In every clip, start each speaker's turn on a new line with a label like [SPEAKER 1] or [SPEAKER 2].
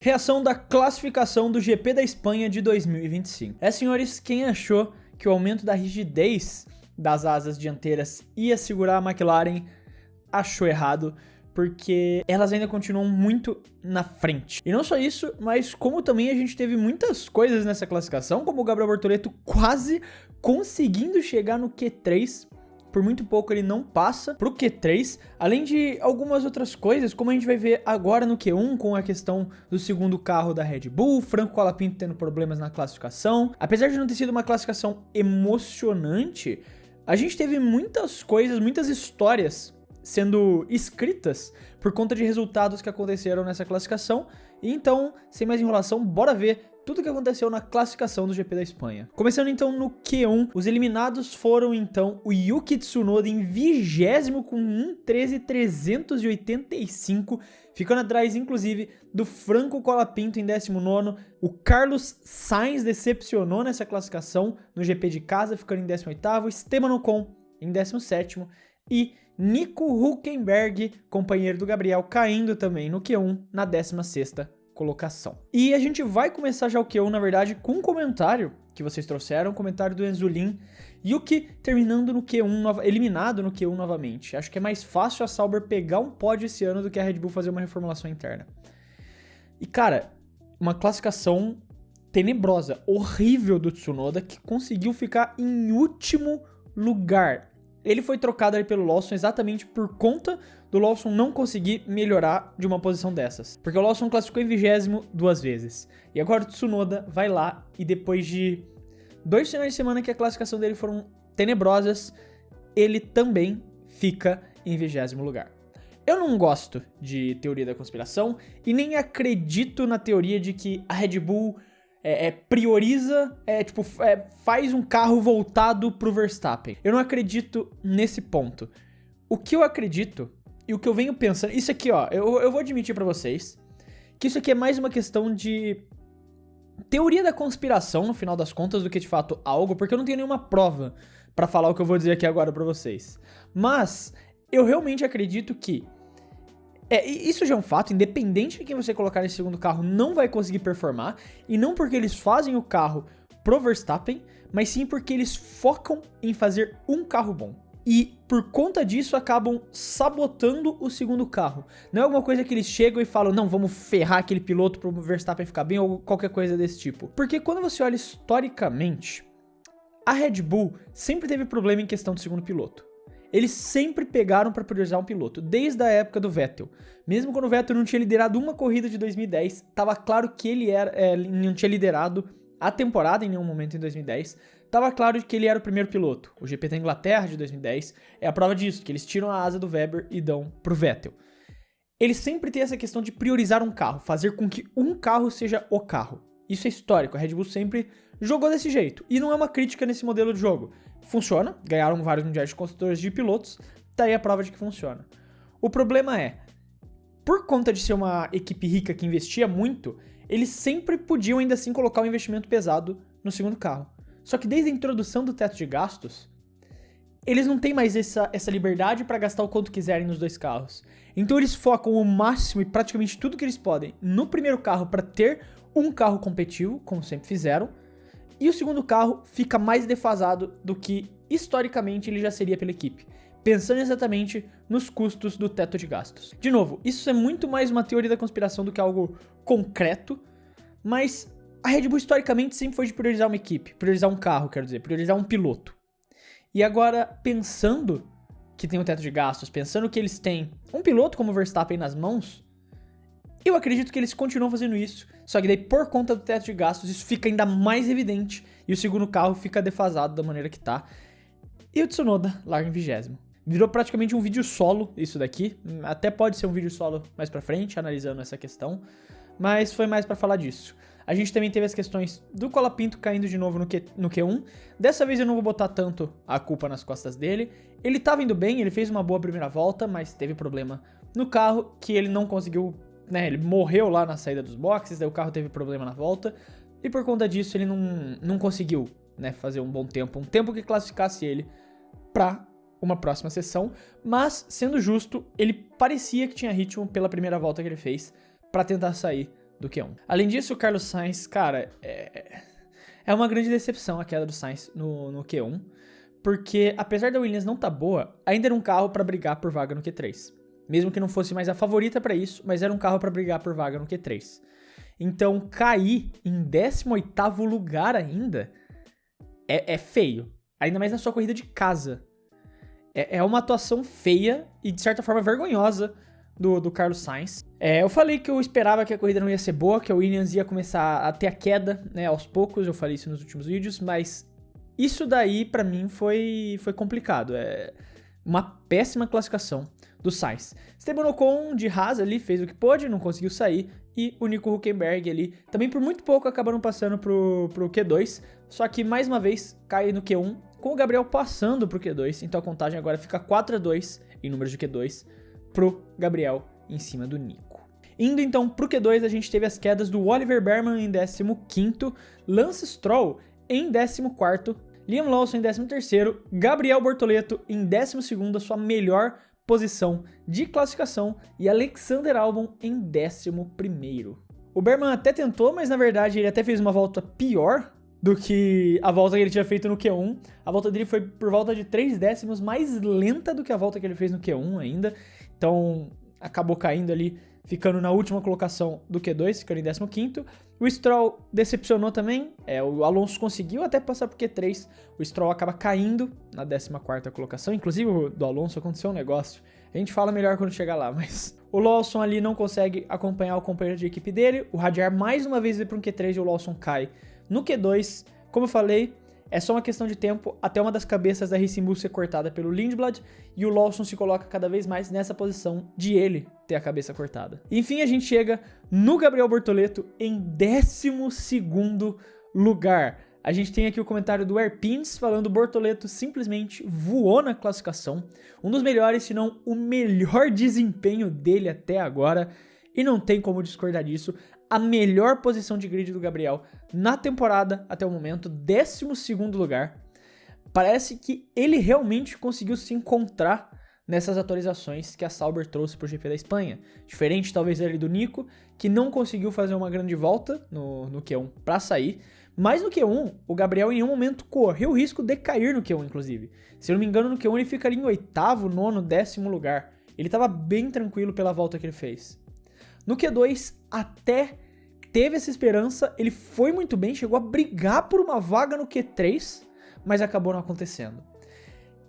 [SPEAKER 1] Reação da classificação do GP da Espanha de 2025. Senhores, quem achou que o aumento da rigidez das asas dianteiras ia segurar a McLaren, achou errado, porque elas ainda continuam muito na frente. E não só isso, mas como também a gente teve muitas coisas nessa classificação, como o Gabriel Bortoleto quase conseguindo chegar no Q3, por muito pouco ele não passa pro Q3, além de algumas outras coisas, como a gente vai ver agora no Q1, com a questão do segundo carro da Red Bull, Franco Colapinto tendo problemas na classificação. Apesar de não ter sido uma classificação emocionante, a gente teve muitas coisas, muitas histórias sendo escritas por conta de resultados que aconteceram nessa classificação. E então, sem mais enrolação, bora ver tudo o que aconteceu na classificação do GP da Espanha. Começando então no Q1, os eliminados foram então o Yuki Tsunoda em 20º com 1:13.385, ficando atrás inclusive do Franco Colapinto em 19º. O Carlos Sainz decepcionou nessa classificação no GP de casa, ficando em 18º, Esteban Ocon em 17º e Nico Hülkenberg, companheiro do Gabriel, caindo também no Q1 na 16ª colocação. E a gente vai começar já o Q1, na verdade, com um comentário que vocês trouxeram, um comentário do Enzulin. Yuki terminando no Q1, eliminado no Q1 novamente. Acho que é mais fácil a Sauber pegar um pódio esse ano do que a Red Bull fazer uma reformulação interna. E cara, uma classificação tenebrosa, horrível do Tsunoda, que conseguiu ficar em último lugar. Ele foi trocado ali pelo Lawson exatamente por conta do Lawson não conseguir melhorar de uma posição dessas. Porque o Lawson classificou em 20º 2 vezes. E agora o Tsunoda vai lá e depois de 2 finais de semana que a classificação dele foram tenebrosas, ele também fica em 20º lugar. Eu não gosto de teoria da conspiração e nem acredito na teoria de que a Red Bull prioriza, faz um carro voltado pro Verstappen. Eu não acredito nesse ponto. O que eu acredito e o que eu venho pensando, isso aqui, ó, eu vou admitir pra vocês que isso aqui é mais uma questão de teoria da conspiração, no final das contas, do que de fato algo, porque eu não tenho nenhuma prova pra falar o que eu vou dizer aqui agora pra vocês. Mas eu realmente acredito que isso já é um fato, independente de quem você colocar nesse segundo carro, não vai conseguir performar, e não porque eles fazem o carro pro Verstappen, mas sim porque eles focam em fazer um carro bom. E por conta disso acabam sabotando o segundo carro. Não é alguma coisa que eles chegam e falam, não, vamos ferrar aquele piloto pro Verstappen ficar bem, ou qualquer coisa desse tipo. Porque quando você olha historicamente, a Red Bull sempre teve problema em questão do segundo piloto. Eles sempre pegaram para priorizar um piloto, desde a época do Vettel. Mesmo quando o Vettel não tinha liderado uma corrida de 2010, estava claro que ele não tinha liderado a temporada em nenhum momento em 2010. Estava claro que ele era o primeiro piloto. O GP da Inglaterra de 2010 é a prova disso, que eles tiram a asa do Weber e dão pro Vettel. Eles sempre têm essa questão de priorizar um carro, fazer com que um carro seja o carro. Isso é histórico, a Red Bull sempre jogou desse jeito. E não é uma crítica nesse modelo de jogo. Funciona, ganharam vários mundiais de construtores de pilotos, tá aí a prova de que funciona. O problema é, por conta de ser uma equipe rica que investia muito, eles sempre podiam ainda assim colocar um investimento pesado no segundo carro. Só que desde a introdução do teto de gastos, eles não têm mais essa liberdade para gastar o quanto quiserem nos dois carros. Então eles focam o máximo e praticamente tudo que eles podem no primeiro carro para ter um carro competitivo, como sempre fizeram, e o segundo carro fica mais defasado do que historicamente ele já seria pela equipe, pensando exatamente nos custos do teto de gastos. De novo, isso é muito mais uma teoria da conspiração do que algo concreto, mas a Red Bull historicamente sempre foi de priorizar uma equipe, priorizar um carro, quero dizer, priorizar um piloto. E agora, pensando que tem um teto de gastos, pensando que eles têm um piloto como o Verstappen nas mãos, eu acredito que eles continuam fazendo isso, só que daí por conta do teto de gastos isso fica ainda mais evidente e o segundo carro fica defasado da maneira que tá. E o Tsunoda larga em 20º. Virou praticamente um vídeo solo isso daqui, até pode ser um vídeo solo mais pra frente, analisando essa questão, mas foi mais pra falar disso. A gente também teve as questões do Colapinto caindo de novo no Q1. Dessa vez eu não vou botar tanto a culpa nas costas dele. Ele tava indo bem, ele fez uma boa primeira volta, mas teve problema no carro que ele não conseguiu, né? Ele morreu lá na saída dos boxes, daí o carro teve problema na volta. E por conta disso ele não conseguiu, né, fazer um bom tempo. Um tempo que classificasse ele pra uma próxima sessão. Mas, sendo justo, ele parecia que tinha ritmo pela primeira volta que ele fez pra tentar sair do Q1. Além disso, o Carlos Sainz, cara, é uma grande decepção a queda do Sainz no Q1, porque apesar da Williams não estar boa, ainda era um carro para brigar por vaga no Q3. Mesmo que não fosse mais a favorita para isso, mas era um carro para brigar por vaga no Q3. Então, cair em 18º lugar ainda é feio. Ainda mais na sua corrida de casa. É uma atuação feia e, de certa forma, vergonhosa do Carlos Sainz. Eu falei que eu esperava que a corrida não ia ser boa, que a Williams ia começar a ter a queda, né, aos poucos. Eu falei isso nos últimos vídeos, mas isso daí, pra mim, foi complicado. É uma péssima classificação do Sainz. Esteban Ocon, de Haas, ali, fez o que pôde, não conseguiu sair. E o Nico Hülkenberg ali, também por muito pouco, acabaram passando pro Q2. Só que, mais uma vez, cai no Q1, com o Gabriel passando pro Q2. Então a contagem agora fica 4-2 em números de Q2 pro Gabriel em cima do Nico. Indo então pro Q2, a gente teve as quedas do Oliver Bearman em 15º, Lance Stroll em 14º, Liam Lawson em 13º, Gabriel Bortoleto em 12º, a sua melhor posição de classificação, e Alexander Albon em 11º. O Bearman até tentou, mas na verdade ele até fez uma volta pior do que a volta que ele tinha feito no Q1. A volta dele foi por volta de 3 décimos mais lenta do que a volta que ele fez no Q1 ainda. Então acabou caindo ali, ficando na última colocação do Q2, ficando em 15º. O Stroll decepcionou também, o Alonso conseguiu até passar pro Q3, o Stroll acaba caindo na 14ª colocação, inclusive do Alonso aconteceu um negócio, a gente fala melhor quando chegar lá, mas o Lawson ali não consegue acompanhar o companheiro de equipe dele, o Hadjar mais uma vez vai para um Q3 e o Lawson cai no Q2, como eu falei, é só uma questão de tempo até uma das cabeças da Racing Bull ser cortada pelo Lindblad e o Lawson se coloca cada vez mais nessa posição de ele ter a cabeça cortada. Enfim, a gente chega no Gabriel Bortoleto em 12º lugar. A gente tem aqui o comentário do Airpins falando: Bortoleto simplesmente voou na classificação, um dos melhores, se não o melhor desempenho dele até agora, e não tem como discordar disso. A melhor posição de grid do Gabriel na temporada até o momento, 12º lugar. Parece que ele realmente conseguiu se encontrar nessas atualizações que a Sauber trouxe para o GP da Espanha. Diferente talvez ali do Nico, que não conseguiu fazer uma grande volta no Q1 para sair. Mas no Q1, o Gabriel em nenhum momento correu o risco de cair no Q1, inclusive. Se eu não me engano, no Q1 ele fica ali em 8º, 9º, 10º lugar. Ele estava bem tranquilo pela volta que ele fez. No Q2, até teve essa esperança, ele foi muito bem, chegou a brigar por uma vaga no Q3, mas acabou não acontecendo.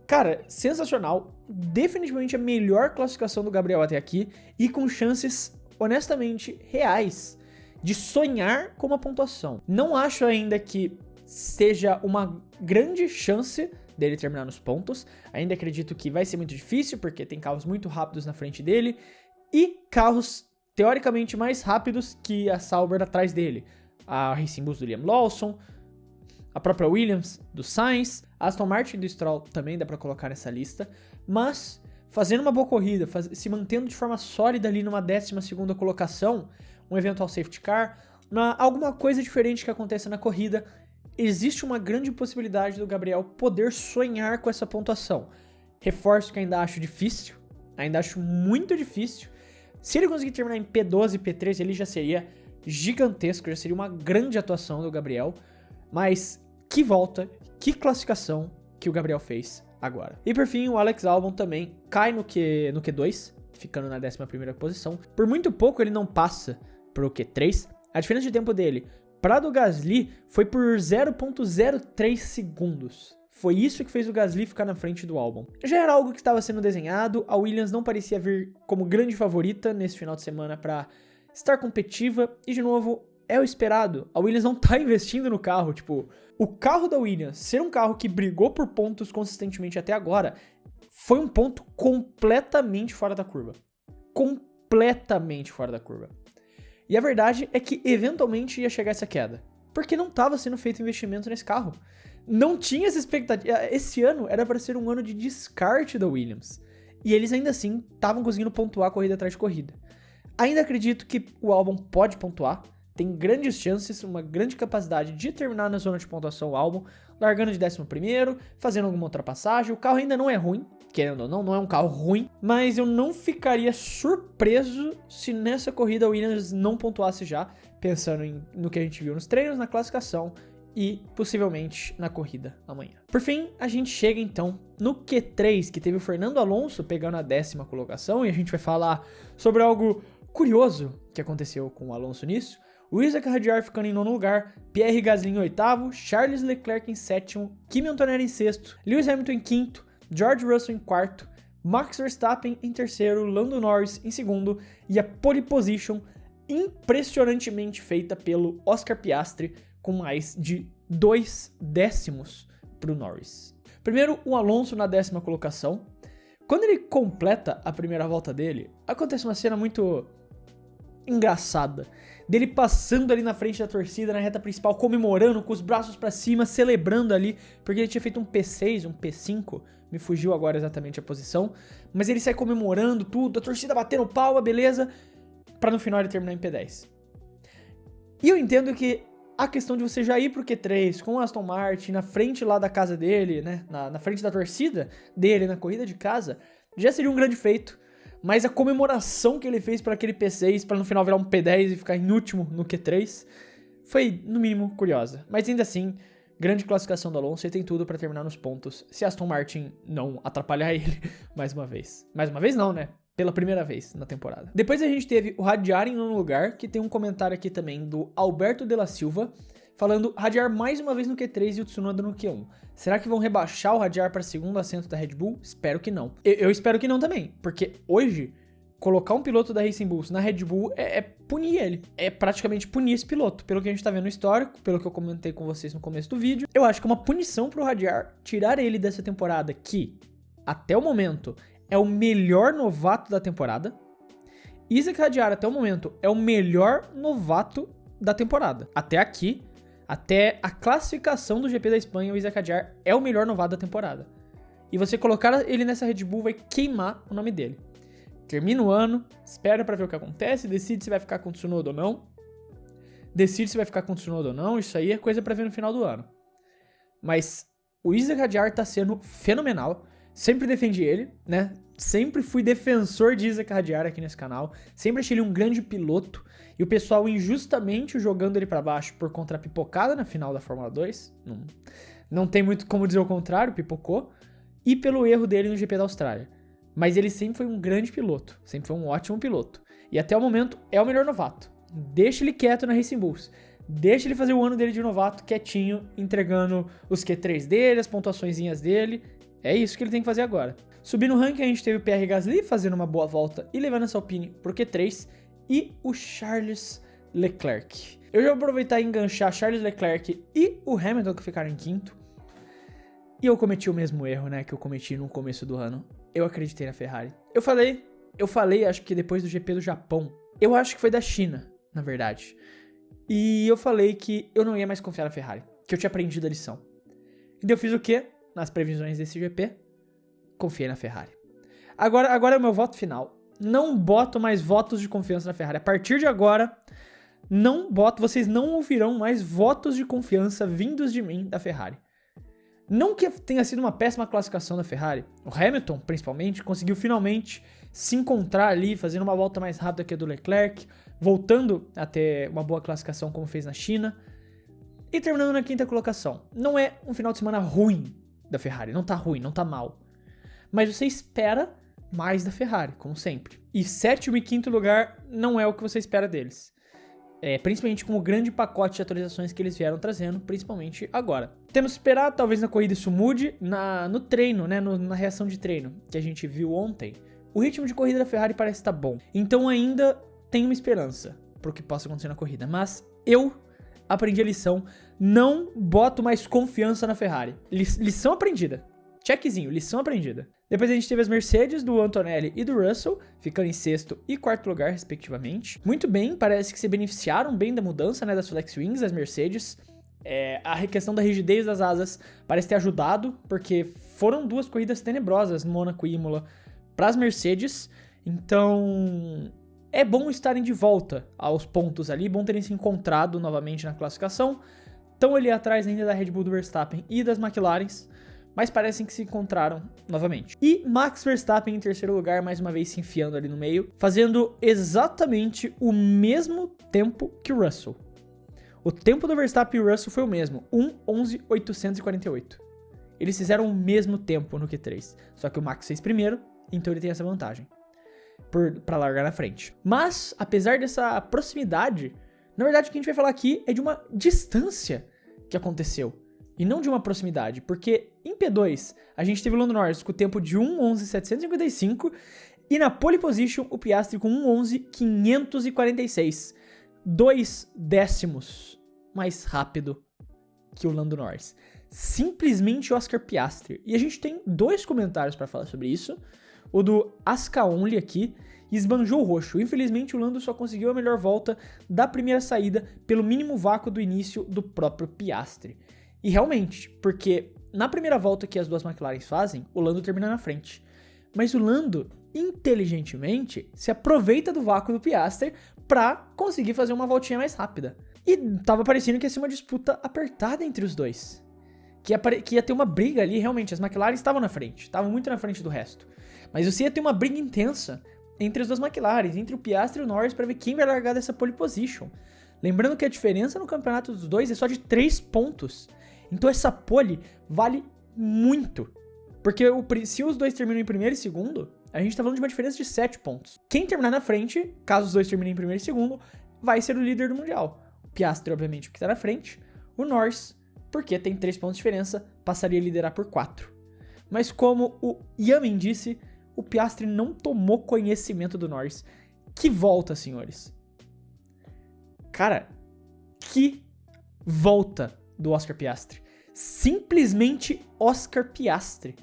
[SPEAKER 1] Cara, sensacional, definitivamente a melhor classificação do Gabriel até aqui, e com chances, honestamente, reais, de sonhar com uma pontuação. Não acho ainda que seja uma grande chance dele terminar nos pontos, ainda acredito que vai ser muito difícil, porque tem carros muito rápidos na frente dele, e carros teoricamente mais rápidos que a Sauber atrás dele. A Racing Bull do Liam Lawson, a própria Williams do Sainz, a Aston Martin do Stroll também dá pra colocar nessa lista, mas fazendo uma boa corrida, se mantendo de forma sólida ali numa 12ª colocação, um eventual safety car, alguma coisa diferente que aconteça na corrida, existe uma grande possibilidade do Gabriel poder sonhar com essa pontuação. Reforço que ainda acho difícil, ainda acho muito difícil. Se ele conseguir terminar em P12 e P13, ele já seria gigantesco, já seria uma grande atuação do Gabriel. Mas que volta, que classificação que o Gabriel fez agora. E por fim, o Alex Albon também cai no Q2, ficando na 11ª posição. Por muito pouco ele não passa pro Q3. A diferença de tempo dele para do Gasly foi por 0.03 segundos. Foi isso que fez o Gasly ficar na frente do Albon. Já era algo que estava sendo desenhado, a Williams não parecia vir como grande favorita nesse final de semana para estar competitiva, e de novo, é o esperado. A Williams não tá investindo no carro, o carro da Williams ser um carro que brigou por pontos consistentemente até agora, foi um ponto completamente fora da curva. Completamente fora da curva. E a verdade é que eventualmente ia chegar essa queda, porque não estava sendo feito investimento nesse carro. Não tinha essa expectativa. Esse ano era para ser um ano de descarte da Williams. E eles ainda assim estavam conseguindo pontuar corrida atrás de corrida. Ainda acredito que o Albon pode pontuar. Tem grandes chances, uma grande capacidade de terminar na zona de pontuação o Albon, largando de 11º, fazendo alguma ultrapassagem. O carro ainda não é ruim. querendo ou não, não é um carro ruim, mas eu não ficaria surpreso se nessa corrida a Williams não pontuasse já, pensando no que a gente viu nos treinos, na classificação e possivelmente na corrida amanhã. Por fim, a gente chega então no Q3, que teve o Fernando Alonso pegando a 10ª colocação, e a gente vai falar sobre algo curioso que aconteceu com o Alonso nisso. O Isaac Hadjar ficando em 9º lugar, Pierre Gasly em 8º, Charles Leclerc em 7º, Kimi Antonelli em 6º, Lewis Hamilton em 5º, George Russell em 4º, Max Verstappen em 3º, Lando Norris em 2º e a pole position impressionantemente feita pelo Oscar Piastri com mais de 2 décimos para o Norris. Primeiro, o Alonso na 10ª colocação. Quando ele completa a primeira volta dele, acontece uma cena muito engraçada, dele passando ali na frente da torcida, na reta principal, comemorando, com os braços pra cima, celebrando ali, porque ele tinha feito um P6, um P5, me fugiu agora exatamente a posição, mas ele sai comemorando tudo, a torcida batendo palma, beleza, pra no final ele terminar em P10. E eu entendo que a questão de você já ir pro Q3 com o Aston Martin na frente lá da casa dele, né, na frente da torcida dele, na corrida de casa, já seria um grande feito. Mas a comemoração que ele fez para aquele P6, para no final virar um P10 e ficar em último no Q3, foi, no mínimo, curiosa. Mas ainda assim, grande classificação do Alonso e tem tudo para terminar nos pontos, se Aston Martin não atrapalhar ele mais uma vez. Mais uma vez não, né? Pela primeira vez na temporada. Depois a gente teve o Hadjar em 9º lugar, que tem um comentário aqui também do Alberto de la Silva, falando Hadjar mais uma vez no Q3 e o Tsunoda no Q1. Será que vão rebaixar o Hadjar para 2º assento da Red Bull? Espero que não. Eu espero que não também, porque hoje, colocar um piloto da Racing Bulls na Red Bull é punir ele. É praticamente punir esse piloto. Pelo que a gente tá vendo no histórico, pelo que eu comentei com vocês no começo do vídeo, eu acho que é uma punição pro Hadjar tirar ele dessa temporada que, até o momento, é o melhor novato da temporada. Isaac Hadjar, até o momento, é o melhor novato da temporada. Até aqui, até a classificação do GP da Espanha, o Isaac Hadjar é o melhor novato da temporada. E você colocar ele nessa Red Bull vai queimar o nome dele. Termina o ano, espera pra ver o que acontece, decide se vai ficar com o Tsunoda ou não. Decide se vai ficar com o Tsunoda ou não, isso aí é coisa pra ver no final do ano. Mas o Isaac Hadjar tá sendo fenomenal, sempre defendi ele, né? Sempre fui defensor de Isaac Hadjar aqui nesse canal, sempre achei ele um grande piloto, e o pessoal injustamente jogando ele pra baixo por conta da pipocada na final da Fórmula 2, não tem muito como dizer o contrário, pipocou, e pelo erro dele no GP da Austrália. Mas ele sempre foi um grande piloto, sempre foi um ótimo piloto, e até o momento é o melhor novato. Deixa ele quieto na Racing Bulls, deixa ele fazer o ano dele de novato quietinho, entregando os Q3 dele, as pontuaçõezinhas dele, é isso que ele tem que fazer agora. Subindo o ranking, a gente teve o Pierre Gasly fazendo uma boa volta e levando essa Alpine pro Q3 e o Charles Leclerc. Eu já vou aproveitar e enganchar Charles Leclerc e o Hamilton que ficaram em 5º. E eu cometi o mesmo erro, né, que eu cometi no começo do ano. Eu acreditei na Ferrari. Eu falei, acho que depois do GP do Japão. Eu acho que foi da China, na verdade. E eu falei que eu não ia mais confiar na Ferrari, que eu tinha aprendido a lição. E eu fiz o quê? Nas previsões desse GP, confiei na Ferrari. Agora é o meu voto final. Não boto mais votos de confiança na Ferrari. A partir de agora, vocês não ouvirão mais votos de confiança vindos de mim da Ferrari. Não que tenha sido uma péssima classificação da Ferrari. O Hamilton, principalmente, conseguiu finalmente se encontrar ali, fazendo uma volta mais rápida que a do Leclerc, voltando a ter uma boa classificação como fez na China, e terminando na 5ª colocação. Não é um final de semana ruim da Ferrari, não tá ruim, não tá mal. Mas você espera mais da Ferrari, como sempre. E 7º e 5º lugar não é o que você espera deles. Principalmente com o grande pacote de atualizações que eles vieram trazendo, principalmente agora. Temos que esperar, talvez na corrida isso mude, no treino, né, na reação de treino que a gente viu ontem. O ritmo de corrida da Ferrari parece estar bom. Então ainda tem uma esperança pro que possa acontecer na corrida. Mas eu aprendi a lição, não boto mais confiança na Ferrari. Lição aprendida. Checkzinho, lição aprendida. Depois a gente teve as Mercedes do Antonelli e do Russell, ficando em 6º e 4º lugar, respectivamente. Muito bem, parece que se beneficiaram bem da mudança, né, das Flex Wings, das Mercedes. A questão da rigidez das asas parece ter ajudado, porque foram 2 corridas tenebrosas, Mônaco e Imola, para as Mercedes. Então, é bom estarem de volta aos pontos ali, bom terem se encontrado novamente na classificação. Estão ali atrás ainda da Red Bull do Verstappen e das McLarens, mas parecem que se encontraram novamente. E Max Verstappen em terceiro lugar, mais uma vez se enfiando ali no meio, fazendo exatamente o mesmo tempo que o Russell. O tempo do Verstappen e o Russell foi o mesmo, 1:11.848. Eles fizeram o mesmo tempo no Q3, só que o Max fez primeiro, então ele tem essa vantagem pra largar na frente. Mas, apesar dessa proximidade, na verdade o que a gente vai falar aqui é de uma distância que aconteceu, e não de uma proximidade, porque em P2 a gente teve o Lando Norris com o tempo de 1:11.755 e na pole position o Piastri com 1:11.546, 2 décimos mais rápido que o Lando Norris. Simplesmente Oscar Piastri. E a gente tem 2 comentários para falar sobre isso. O do Aska Only aqui esbanjou o roxo. Infelizmente o Lando só conseguiu a melhor volta da primeira saída pelo mínimo vácuo do início do próprio Piastri. E realmente, porque na primeira volta que as duas McLarens fazem, o Lando termina na frente. Mas o Lando, inteligentemente, se aproveita do vácuo do Piastri pra conseguir fazer uma voltinha mais rápida. E tava parecendo que ia ser uma disputa apertada entre os dois. Que ia ter uma briga ali, realmente, as McLaren estavam na frente, estavam muito na frente do resto. Mas você ia ter uma briga intensa entre as duas McLaren, entre o Piastri e o Norris, para ver quem vai largar dessa pole position. Lembrando que a diferença no campeonato dos dois é só de 3 pontos. Então essa pole vale muito. Porque se os dois terminam em primeiro e segundo, a gente tá falando de uma diferença de 7 pontos. Quem terminar na frente, caso os dois terminem em primeiro e segundo, vai ser o líder do Mundial. O Piastri, obviamente, porque tá na frente. O Norris, porque tem 3 pontos de diferença, passaria a liderar por 4. Mas como o Yamin disse, o Piastri não tomou conhecimento do Norris. Que volta, senhores. Cara, que volta do Oscar Piastri. Simplesmente Oscar Piastri.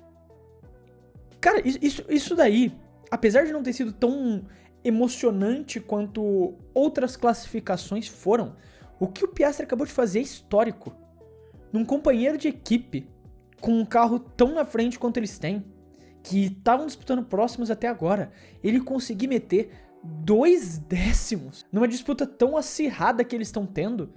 [SPEAKER 1] Cara, isso daí, apesar de não ter sido tão emocionante quanto outras classificações foram, o que o Piastri acabou de fazer é histórico. Num companheiro de equipe, com um carro tão na frente quanto eles têm, que estavam disputando próximos até agora, ele conseguir meter 2 décimos numa disputa tão acirrada que eles estão tendo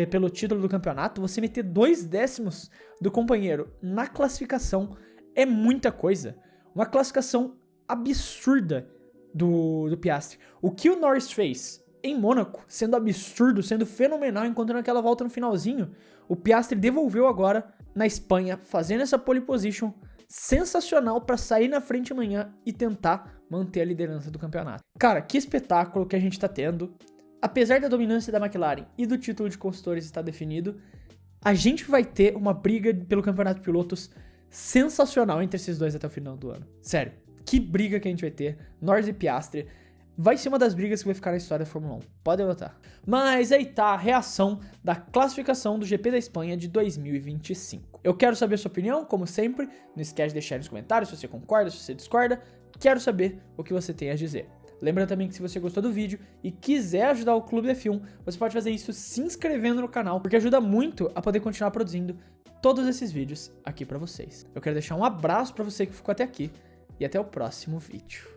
[SPEAKER 1] pelo título do campeonato. Você meter 2 décimos do companheiro na classificação é muita coisa. Uma classificação absurda do Piastri. O que o Norris fez em Mônaco, sendo absurdo, sendo fenomenal, encontrando aquela volta no finalzinho, o Piastri devolveu agora na Espanha, fazendo essa pole position sensacional para sair na frente amanhã e tentar manter a liderança do campeonato. Cara, que espetáculo que a gente tá tendo. Apesar da dominância da McLaren e do título de construtores estar definido, a gente vai ter uma briga pelo campeonato de pilotos sensacional entre esses dois até o final do ano. Sério, que briga que a gente vai ter, Norris e Piastri. Vai ser uma das brigas que vai ficar na história da Fórmula 1, pode anotar. Mas aí tá a reação da classificação do GP da Espanha de 2025. Eu quero saber a sua opinião, como sempre, não esquece de deixar nos comentários se você concorda, se você discorda. Quero saber o que você tem a dizer. Lembra também que se você gostou do vídeo e quiser ajudar o Clube F1, você pode fazer isso se inscrevendo no canal, porque ajuda muito a poder continuar produzindo todos esses vídeos aqui pra vocês. Eu quero deixar um abraço pra você que ficou até aqui e até o próximo vídeo.